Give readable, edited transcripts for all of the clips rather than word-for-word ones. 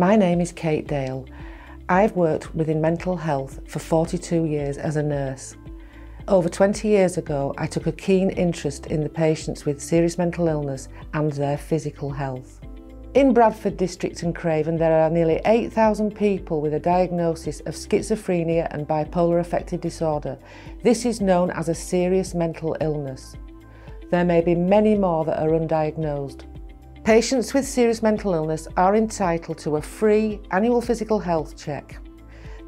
My name is Kate Dale. I've worked within mental health for 42 years as a nurse. Over 20 years ago, I took a keen interest in the patients with serious mental illness and their physical health. In Bradford District and Craven, there are nearly 8,000 people with a diagnosis of schizophrenia and bipolar affective disorder. This is known as a serious mental illness. There may be many more that are undiagnosed. Patients with serious mental illness are entitled to a free annual physical health check.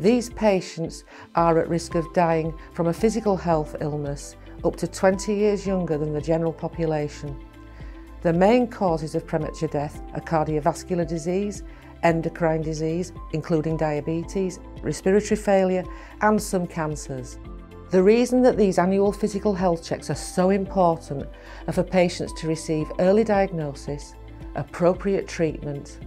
These patients are at risk of dying from a physical health illness up to 20 years younger than the general population. The main causes of premature death are cardiovascular disease, endocrine disease, including diabetes, respiratory failure, and some cancers. The reason that these annual physical health checks are so important are for patients to receive early diagnosis, appropriate treatment,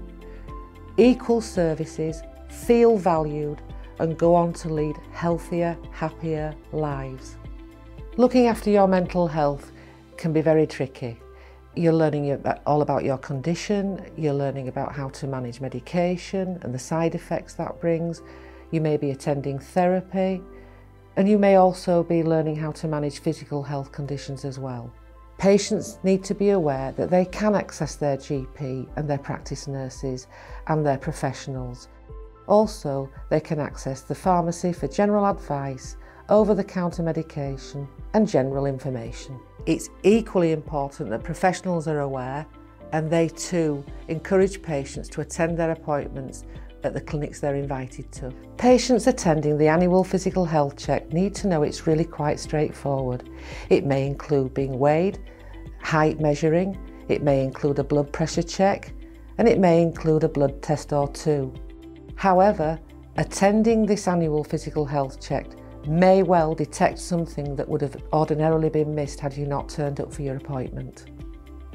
equal services, feel valued, and go on to lead healthier, happier lives. Looking after your mental health can be very tricky. You're learning all about your condition, you're learning about how to manage medication and the side effects that brings. You may be attending therapy, and you may also be learning how to manage physical health conditions as well. Patients need to be aware that they can access their GP and their practice nurses and their professionals. Also, they can access the pharmacy for general advice, over-the-counter medication and general information. It's equally important that professionals are aware, and they too encourage patients to attend their appointments at the clinics they're invited to. Patients attending the annual physical health check need to know it's really quite straightforward. It may include being weighed, height measuring, it may include a blood pressure check, and it may include a blood test or two. However, attending this annual physical health check may well detect something that would have ordinarily been missed had you not turned up for your appointment.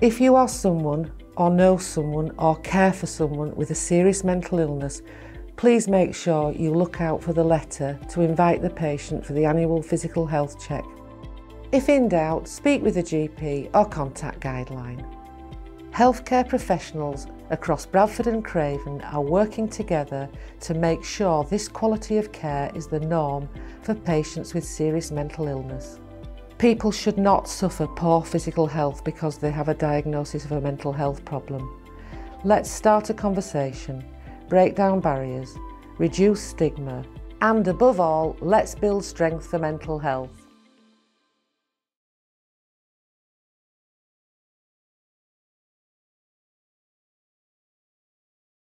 If you are someone, or know someone, or care for someone with a serious mental illness, please make sure you look out for the letter to invite the patient for the annual physical health check. If in doubt, speak with a GP or contact Guideline. Healthcare professionals across Bradford and Craven are working together to make sure this quality of care is the norm for patients with serious mental illness. People should not suffer poor physical health because they have a diagnosis of a mental health problem. Let's start a conversation, break down barriers, reduce stigma, and above all, let's build strength for mental health.